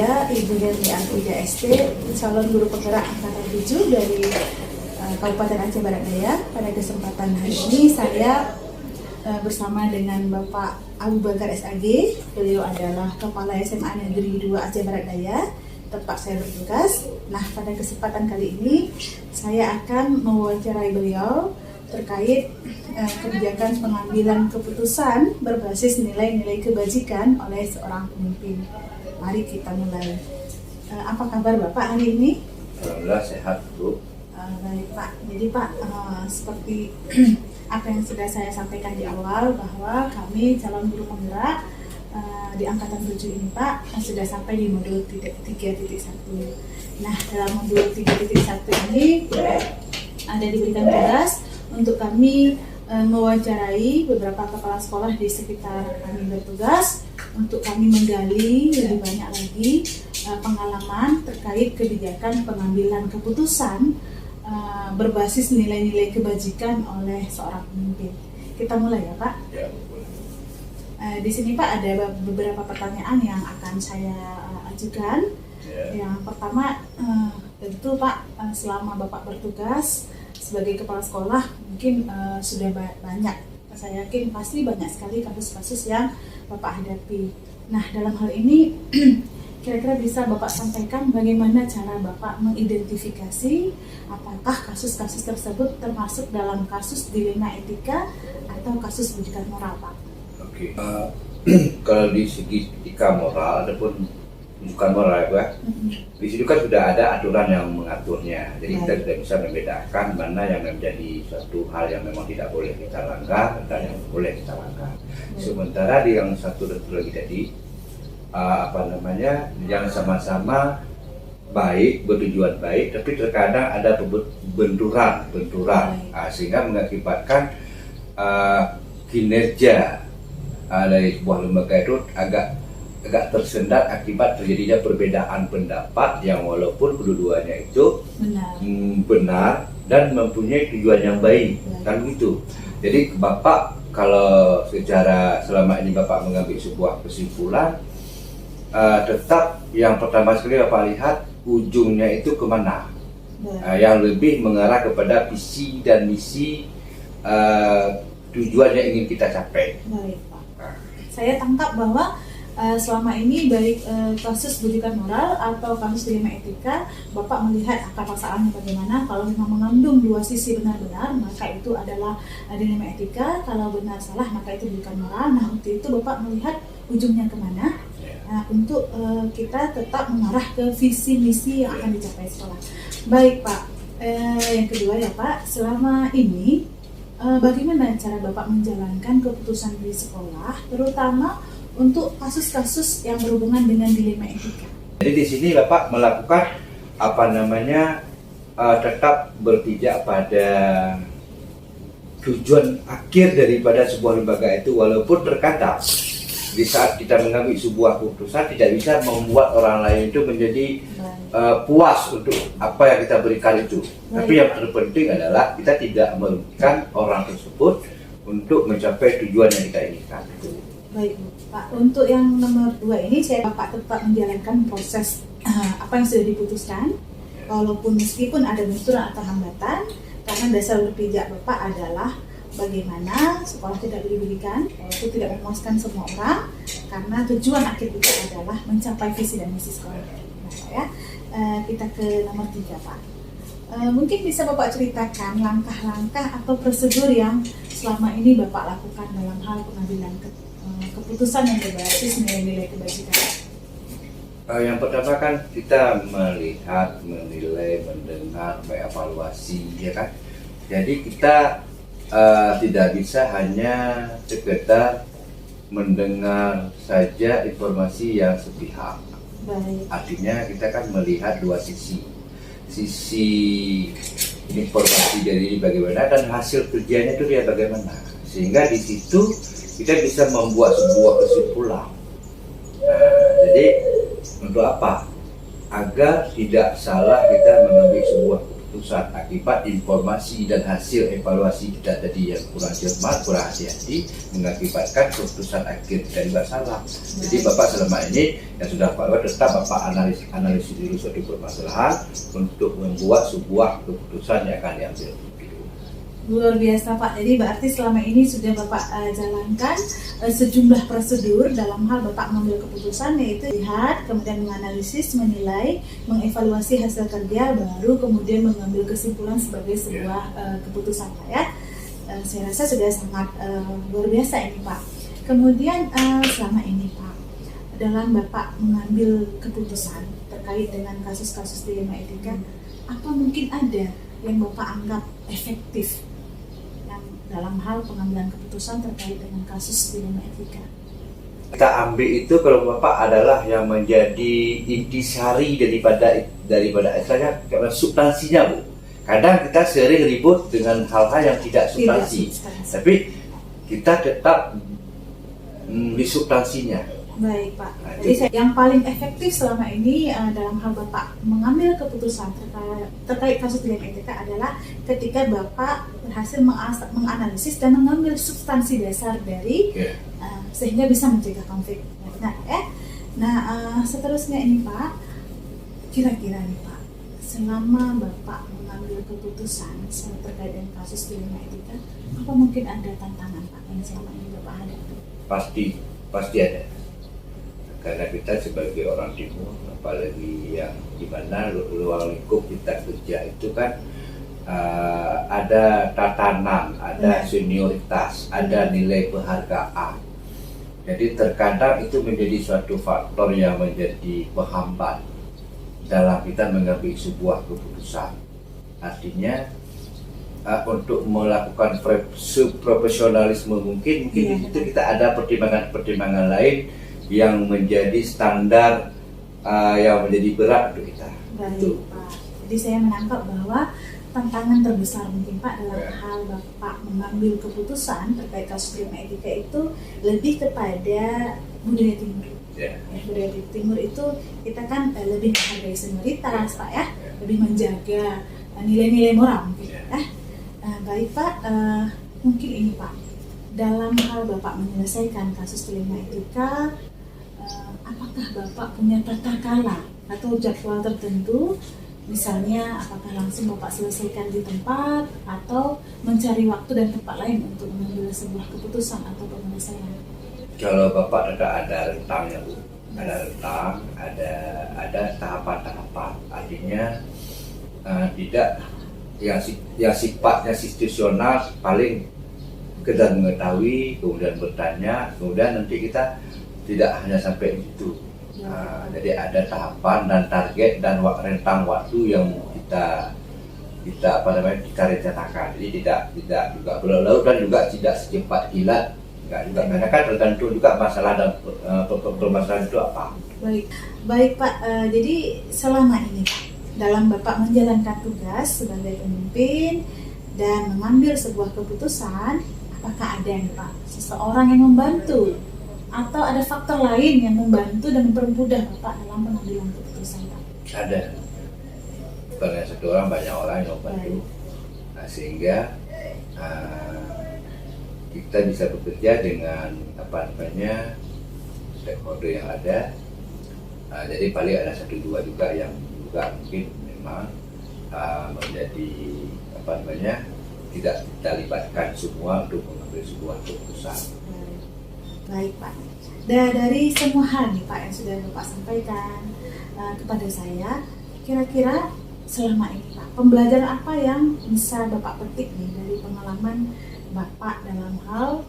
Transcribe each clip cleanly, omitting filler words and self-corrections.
saya Ibu Herlian Uja ST, calon guru penggerak angkatan 7 dari Kabupaten Aceh Barat Daya. Pada kesempatan hari ini saya bersama dengan Bapak Abu Bakar SAG. Beliau adalah Kepala SMA Negeri 2 Aceh Barat Daya, tempat saya bertugas. Nah, pada kesempatan kali ini saya akan mewawancarai beliau terkait kebijakan pengambilan keputusan berbasis nilai-nilai kebajikan oleh seorang pemimpin. Mari kita mulai. Apa kabar Bapak hari ini? Alhamdulillah sehat, Bu. Baik Pak. Jadi Pak, seperti apa yang sudah saya sampaikan di awal, bahwa kami calon guru penggerak di angkatan 7 ini Pak sudah sampai di modul 3.1. Nah, dalam modul 3.1 ini ada diberikan tugas untuk kami mewawancarai beberapa kepala sekolah di sekitar kami bertugas untuk kami menggali lebih banyak lagi pengalaman terkait kebijakan pengambilan keputusan berbasis nilai-nilai kebajikan oleh seorang pemimpin. Kita mulai ya Pak. Ya, di sini Pak ada beberapa pertanyaan yang akan saya ajukan. ya. Yang pertama, tentu Pak, selama Bapak bertugas sebagai kepala sekolah mungkin sudah banyak, saya yakin pasti banyak sekali kasus-kasus yang Bapak hadapi. Nah, dalam hal ini kira-kira bisa Bapak sampaikan bagaimana cara Bapak mengidentifikasi apakah kasus-kasus tersebut termasuk dalam kasus dilema etika atau kasus pendidikan moral, Pak? Oke. Kalau di segi etika moral ataupun bukan moral ya, Pak. Di situ kan sudah ada aturan yang mengaturnya. Jadi kita sudah bisa membedakan mana yang menjadi suatu hal yang memang tidak boleh kita langgar dan yang boleh kita langgar. Sementara di yang satu lagi tadi yang sama-sama baik, bertujuan baik, tapi terkadang ada benturan, sehingga mengakibatkan kinerja dari sebuah lembaga itu agak tersendat akibat terjadinya perbedaan pendapat yang walaupun kedua-duanya itu benar dan mempunyai tujuan yang baik, kan gitu. Jadi Bapak kalau secara selama ini Bapak mengambil sebuah kesimpulan, tetap yang pertama sekali Bapak lihat ujungnya itu kemana, yang lebih mengarah kepada visi dan misi tujuan yang ingin kita capai. Baik Pak. Saya tangkap bahwa selama ini baik kasus pendidikan moral atau kasus dilema etika, Bapak melihat akar permasalahannya bagaimana. Kalau memang mengandung dua sisi benar-benar, maka itu adalah dilema etika. Kalau benar salah, maka itu pendidikan moral. Nah, untuk itu Bapak melihat ujungnya kemana. Nah, untuk kita tetap mengarah ke visi misi yang akan dicapai sekolah. Baik Pak. Yang kedua ya Pak, selama ini bagaimana cara Bapak menjalankan keputusan di sekolah, terutama untuk kasus-kasus yang berhubungan dengan dilema etika? Jadi di sini Bapak melakukan tetap berpijak pada tujuan akhir daripada sebuah lembaga itu, walaupun terkadang di saat kita mengambil sebuah keputusan tidak bisa membuat orang lain itu menjadi puas untuk apa yang kita berikan itu. Tapi yang terpenting adalah kita tidak merugikan orang tersebut untuk mencapai tujuan yang kita inginkan. Baik Pak, untuk yang nomor 2 ini Bapak tetap menjalankan proses apa yang sudah diputuskan, walaupun meskipun ada benturan atau hambatan, karena dasar berpijak Bapak adalah bagaimana sekolah tidak dirugikan, walaupun tidak memuaskan semua orang, karena tujuan akhir kita adalah mencapai visi dan misi sekolah. Nah, ya, kita ke nomor 3 Pak. Mungkin bisa Bapak ceritakan langkah-langkah atau prosedur yang selama ini Bapak lakukan dalam hal pengambilan keputusan yang berbasis nilai-nilai kebajikan. Yang pertama kan kita melihat, menilai, mendengar, mengevaluasi, ya kan. Jadi kita tidak bisa hanya sekedar mendengar saja informasi yang sepihak. Baik. Artinya kita kan melihat dua sisi informasi dari bagaimana dan hasil kerjanya itu dia bagaimana, sehingga di situ kita bisa membuat sebuah kesimpulan. Jadi untuk apa? Agar tidak salah kita mengambil sebuah keputusan. keputusan akibat informasi dan hasil evaluasi kita tadi yang kurang cermat, kurang hati-hati mengakibatkan keputusan akhir kita juga salah. Jadi Bapak selama ini yang sudah Pak tetap Bapak analisis dulu suatu permasalahan untuk membuat sebuah keputusan yang akan diambil. Luar biasa Pak, jadi berarti selama ini sudah Bapak jalankan sejumlah prosedur dalam hal Bapak mengambil keputusan, yaitu lihat, kemudian menganalisis, menilai, mengevaluasi hasil kerja, baru kemudian mengambil kesimpulan sebagai sebuah keputusan Pak ya. Saya rasa sudah sangat luar biasa ini Pak. Kemudian selama ini Pak, dalam Bapak mengambil keputusan terkait dengan kasus-kasus dilema etika, apa mungkin ada yang Bapak anggap efektif dalam hal pengambilan keputusan terkait dengan kasus dilema etika? Kita ambil itu kalau Bapak adalah yang menjadi intisari daripada istilahnya substansinya Bu. Kadang kita sering ribut dengan hal-hal yang tidak substansi, tapi kita tetap di substansinya. Baik Pak. Jadi yang paling efektif selama ini dalam hal Bapak mengambil keputusan terkait kasus dilema etika adalah ketika Bapak berhasil menganalisis dan mengambil substansi dasar dari sehingga bisa mencegah konflik. Nah, seterusnya ini Pak, kira-kira nih Pak, selama Bapak mengambil keputusan terkait dengan kasus dilema etika, apa mungkin ada tantangan Pak yang selama ini Bapak hadapi? Pasti ada. Karena kita sebagai orang timur, apalagi yang di mana ruang lingkup kita kerja itu kan ada tatanan, ada senioritas, ada nilai penghargaan. Jadi terkadang itu menjadi suatu faktor yang menjadi penghambat dalam kita mengambil sebuah keputusan. Artinya untuk melakukan profesionalisme mungkin itu kita ada pertimbangan lain yang menjadi standar yang menjadi berat untuk kita. Baik Pak. Jadi saya menangkap bahwa tantangan terbesar mungkin Pak dalam hal Bapak mengambil keputusan terkait kasus dilema etika itu lebih kepada budaya timur. Budaya timur itu kita kan lebih menghargai senioritas Pak ya, lebih menjaga nilai-nilai moral mungkin baik Pak, mungkin ini Pak, dalam hal Bapak menyelesaikan kasus dilema etika, apakah Bapak punya tata cara atau jadwal tertentu? Misalnya, apakah langsung Bapak selesaikan di tempat atau mencari waktu dan tempat lain untuk mengambil sebuah keputusan atau penyelesaian? Kalau Bapak ada rentangnya Bu, ada rentang, ada tahapan-tahapan. Artinya tidak yang sifatnya institusional, paling sekedar mengetahui, kemudian bertanya, kemudian nanti kita tidak hanya sampai itu. Jadi ada tahapan dan target dan rentang waktu yang kita rencanakan. Jadi tidak juga berlalu dan juga tidak secepat kilat. Enggak juga, karena kan tergantung juga masalah dan permasalahan itu apa. Baik Pak. Jadi selama ini Pak, dalam Bapak menjalankan tugas sebagai pemimpin dan mengambil sebuah keputusan, apakah ada nih Pak seseorang yang membantu atau ada faktor lain yang membantu dan mempermudah Bapak dalam pengambilan keputusan Pak? Ada. Bukan hanya satu orang, banyak orang yang membantu. Nah, sehingga kita bisa bekerja dengan stakeholder yang ada. Jadi paling ada 1-2 juga yang juga mungkin memang menjadi tidak kita libatkan semua untuk mengambil sebuah keputusan. Baik Pak. Dari semua hal nih Pak yang sudah Bapak sampaikan kepada saya, kira-kira selama ini Pak, pembelajaran apa yang bisa Bapak petik nih dari pengalaman Bapak dalam hal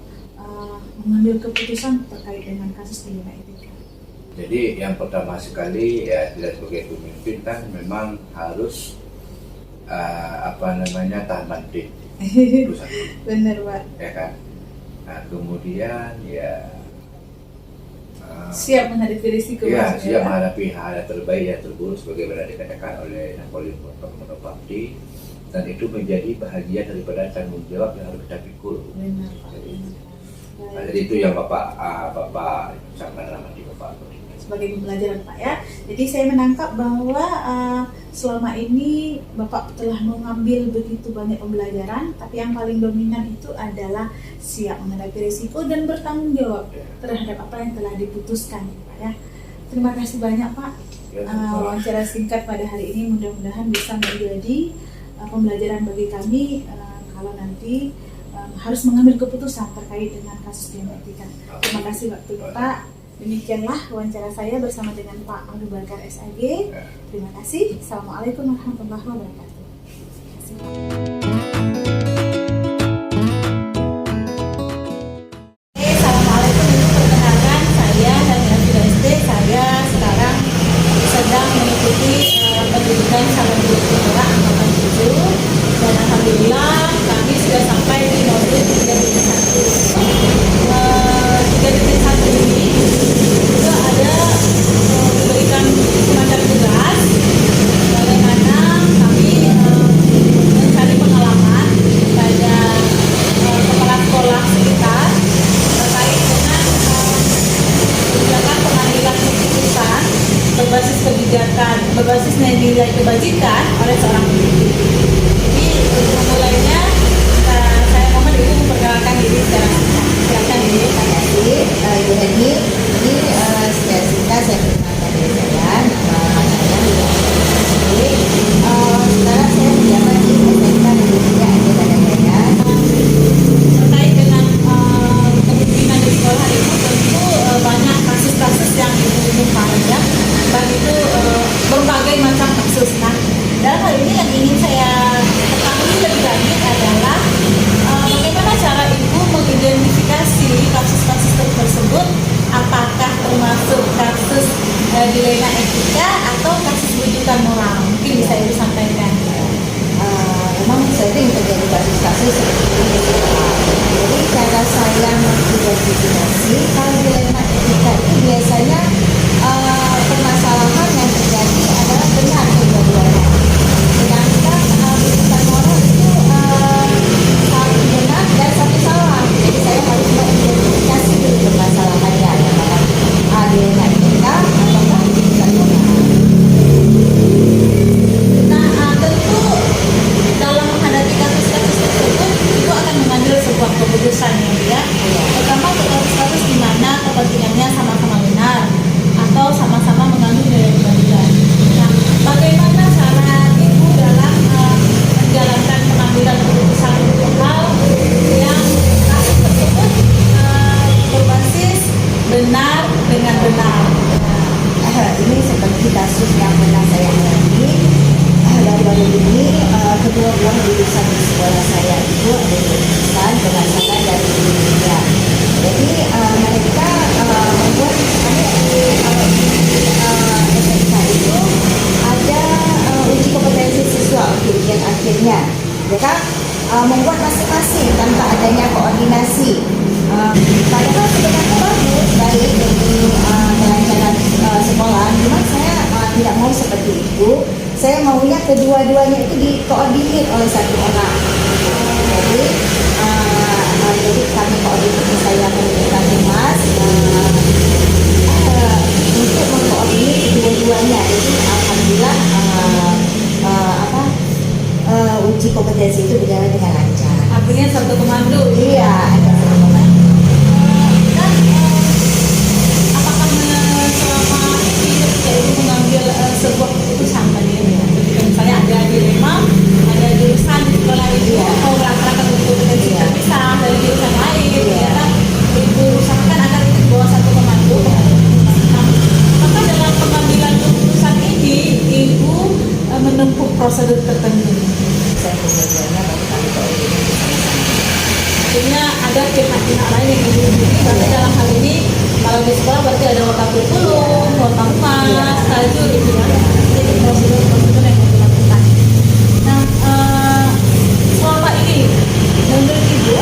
mengambil keputusan terkait dengan kasus dilema etika? Jadi yang pertama sekali ya, kita sebagai pemimpin kan memang harus tahan banting. Benar Pak. Ya kan. Nah, kemudian ya siap menghadapi risiko. Ya, siap menghadapi hal yang terbaik yang terburuk sebagaimana dikatakan oleh Napoleon Bonaparte, dan itu menjadi bahagian daripada tanggung jawab yang harus kita pikul. Benar Pak. Jadi itu yang Bapak sangat ramah di Bapak. Sebagai pembelajaran Pak ya. Jadi saya menangkap bahwa selama ini Bapak telah mengambil begitu banyak pembelajaran, tapi yang paling dominan itu adalah siap menghadapi risiko dan bertanggung jawab terhadap apa yang telah diputuskan, Pak ya. Terima kasih banyak Pak. Wawancara singkat pada hari ini mudah-mudahan bisa menjadi pembelajaran bagi kami kalau nanti harus mengambil keputusan terkait dengan kasus genetika. Terima kasih waktunya Pak. Demikianlah wawancara saya bersama dengan Pak Abu Bakar SAG. Terima kasih. Assalamualaikum warahmatullahi wabarakatuh. Terima kasih, Pak. Assalamualaikum, perkenalkan saya Daniel SD. Saya sekarang sedang mengikuti pendidikan calon guru penggerak angkatan 7 dan alhamdulillah kami sudah sampai di modul 3.1. 3.1 ini juga ada memberikan semacam tugas bagaimana kami mencari pengalaman pada kepala sekolah sekitar terkait dengan kebijakan pengambilan keputusan berbasis kebijakan berbasis nilai kebajikan oleh seorang guru. Jadi untuk memulainya saya mohon Ibu memperkenalkan diri secara singkat. Silakan Ibu. Terima kasih Ibu Heni. Ini secara singkat saya perkenalkan diri saya. Nama saya Ibu Heni. Sekarang saya menjabat di SMK Negeri 3 Aceh Badan Jaya. Terkait dengan kepemimpinan di sekolah itu tentu banyak kasus-kasus yang ditemukan ya, dan itu berbagai macam kasus. Nah, dalam hal ini yang ingin saya ketahui lebih lanjut adalah bagaimana cara Ibu mengidentifikasi kasus-kasus tersebut, apakah termasuk kasus dilema etika atau kasus rujukan moral? Mungkin bisa Ibu sampaikan. Memang sering terjadi kasus-kasus seperti ini. Jadi cara saya mengidentifikasi kalau dilema etika itu biasanya permasalahan yang terjadi adalah benar kedua-duanya. Sedangkan rujukan moral itu satu benar dan satu salah. Jadi saya harus mengidentifikasi dulu permasalahannya, apakah dilema etika atau rujukan moral. Nah, tentu dalam menghadapi kasus-kasus tersebut, Ibu akan mengambil sebuah keputusan ya. Pertama, kasus-kasus di mana kepentingannya sama-sama benar atau sama-sama mengandung nilai kebajikan. Nah, bagaimana cara Ibu dalam menjalankan pengambilan keputusan untuk hal yang kasus tersebut berbasis benar dengan benar? Ini seperti kasus yang pernah saya alami. Baru-baru ini kedua buah lulusan di sekolah saya itu ada lulusan berdasarkan dari Indonesia. Jadi mereka membuat kalau di SMK itu ada uji kompetensi siswa untuk ujian akhirnya. Mereka membuat masing-masing tanpa adanya koordinasi. Padahal sebenarnya bagus baik demi kelancaran sekolah, cuma saya tidak mau seperti itu. Saya maunya kedua-duanya itu dikoordinir oleh satu orang. Jadi kami koordinasi, saya menunjukkan Mas untuk mengkoordinir kedua-duanya. Jadi alhamdulillah uji kompetensi itu berjalan dengan lancar. Artinya satu komando. Iya, ada satu komando. Dan apakah selama ini ketika Ibu mengambil sebuah keputusan tadi ya, ketika misalnya ada dilema, ada jurusan di sekolah Ibu mau melaksanakan kompetensi terpisah dari jurusan lain, ternyata Ibu usahakan agar itu di bawah satu komando. Nah, maka dalam pengambilan keputusan ini Ibu menempuh prosedur tertentu. Saya kedua-duanya baru kami koordinasi sama-sama. Artinya ada pihak-pihak lain yang dihubungi, berarti dalam hal ini kalau di sekolah berarti ada wakafululum, wakamas, tajur gitu ya. Jadi prosedur-prosedur yang dilakukan. Nah, selama ini menurut Ibu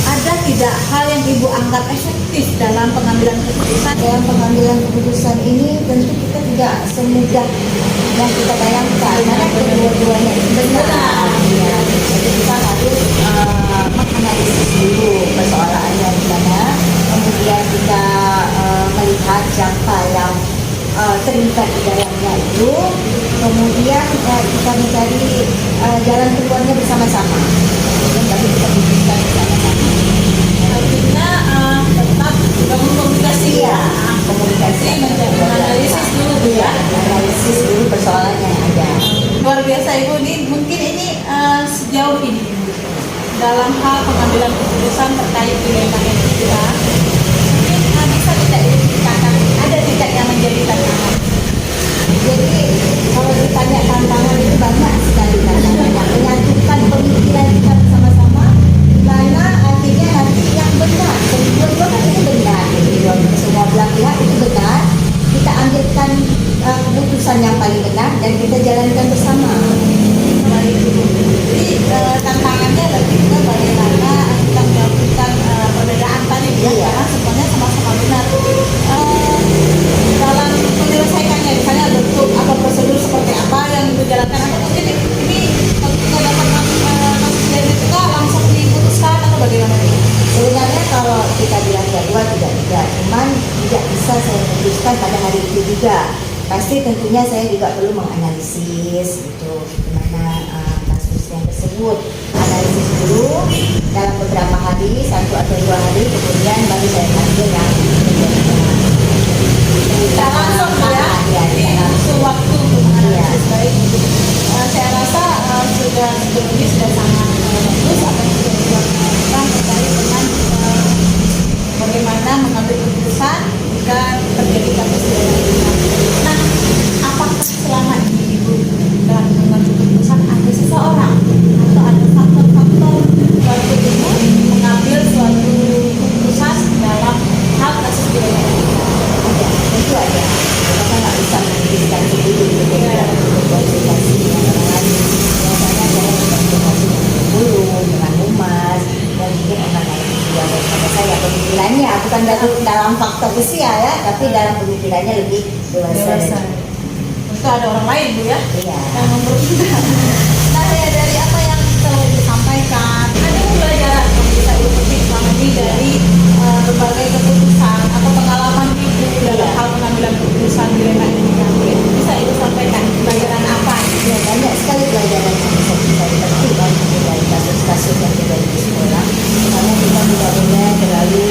ada tidak hal yang Ibu anggap efektif dalam pengambilan keputusan? Dalam pengambilan keputusan ini tentu kita tidak semudah yang kita bayangkan, karena kedua-duanya itu benar. Ya, jadi kita harus menganalisis dulu persoalannya di mana, kemudian kita melihat siapa yang terlibat di dalamnya itu kita mencari jalan keluarnya bersama-sama. Kemudian baru kita putuskan bersama-sama. Artinya tetap bangun komunikasi Iya, ya. komunikasi Menjadi analisis dulu Bu ya. analisis dulu persoalan yang ada. Luar biasa Ibu, ini mungkin ini sejauh ini Ibu, dalam hal pengambilan keputusan terkait dilema itu kita mungkin bisa tidak diceritakan ada tidak yang menjadi tantangan. Jadi kalau ditanya tantangan itu banyak sekali tantangannya. Menyatukan pemikiran kita bersama-sama, di mana akhirnya nanti yang benar, kedua-dua kan itu benar, kedua semua belah pihak itu benar. Kita ambilkan keputusan yang paling benar dan kita jalankan bersama. Baik Ibu. Jadi tantangannya lebih ke bagaimana kita melakukan perbedaan tadi ya, Iya. karena semuanya sama-sama benar. Dalam menyelesaikannya misalnya bentuk atau prosedur seperti apa yang dijalankan atau mungkin ini kalau kita dapat kasus dari kita langsung diputuskan atau bagaimana Ibu? Sebenarnya kalau kita bilang jadwal tidak, cuman tidak bisa saya putuskan pada hari itu juga. Pasti tentunya saya juga perlu menganalisis gitu gimana kasusnya tersebut. Analisis dulu dalam beberapa hari, 1 atau 2 hari, kemudian baru saya ambil yang Tidak langsung ya, Iya, ini tidak langsung. butuh waktu untuk menganalisis baik. Saya rasa sudah sebelum ini sudah sangat bagus apa yang sudah dilakukan terkait dengan bagaimana mengambil keputusan jika terjadi kasus dilema. Nah, apakah selama ini Ibu dalam mengambil keputusan ada seseorang atau ada faktor-faktor waktu Ibu mengambil suatu keputusan dalam hal kasus dilema ini? Tentu ada. Kita nggak bisa menentukan sendiri gitu ya. Konsultasi dengan orang lain. Biasanya saya berkonsultasi dengan humas dan mungkin orang lain juga daripada saya pemikirannya bukan dalam faktor usia ya, tapi dalam pemikirannya lebih dewasa. Tentu ada orang lain Bu ya Iya. yang mempermudah. Nah dari apa yang telah disampaikan, ada pembelajaran yang bisa Ibu petik selama ini dari berbagai keputusan atau pengalaman Ibu dalam hal pengambilan keputusan dilema ini mungkin bisa Ibu sampaikan pelajaran apa? Ya, banyak sekali pelajaran yang bisa kita petik dari kasus-kasus yang terjadi di sekolah. Karena kita tidak boleh terlalu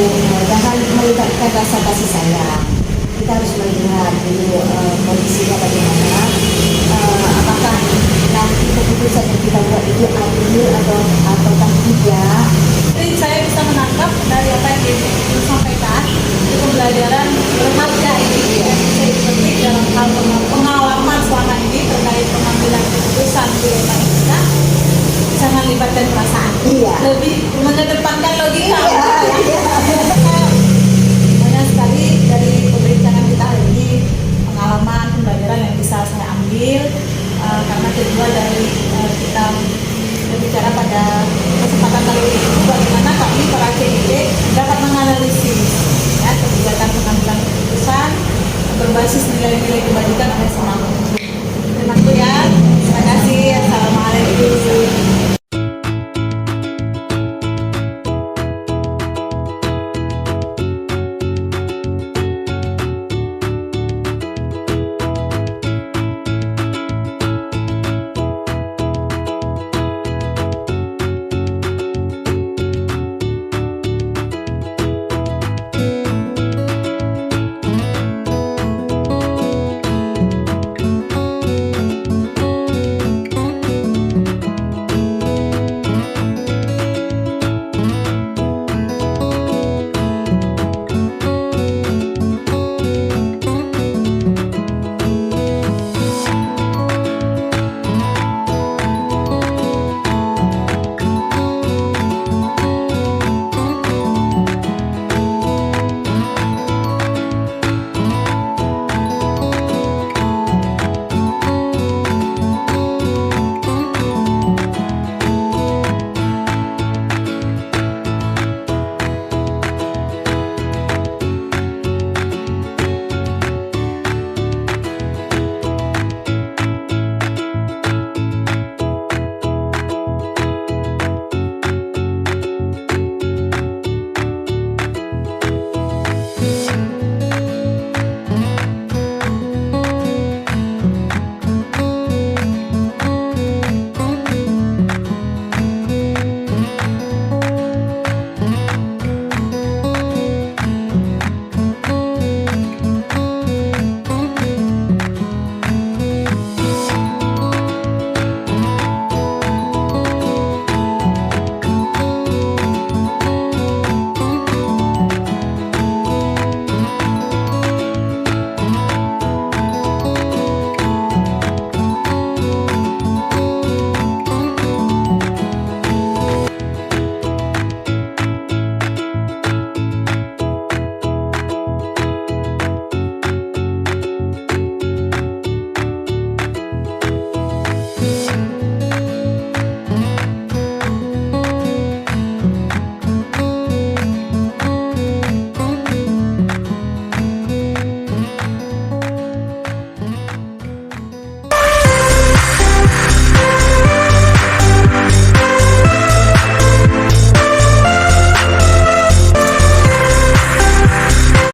jangan melibatkan rasa kasih sayang. Kita harus melihat dulu kondisinya bagaimana, apakah nanti keputusan yang kita buat itu adil ataukah tidak. Jadi saya bisa menangkap dari apa yang Ibu sampaikan itu pembelajaran berharga ini yang bisa dipetik dalam hal pengalaman selama ini terkait pengambilan keputusan dilema ini kan jangan libatkan perasaan. Iya. Lebih mengedepankan logika. Iya. Banyak sekali dari perbincangan kita hari ini pengalaman pembelajaran yang bisa saya ambil karena kedua dari kita berbicara pada kesempatan kali ini bagaimana kami para CID dapat menganalisis ya, kebijakan pengambilan keputusan berbasis nilai-nilai kebajikan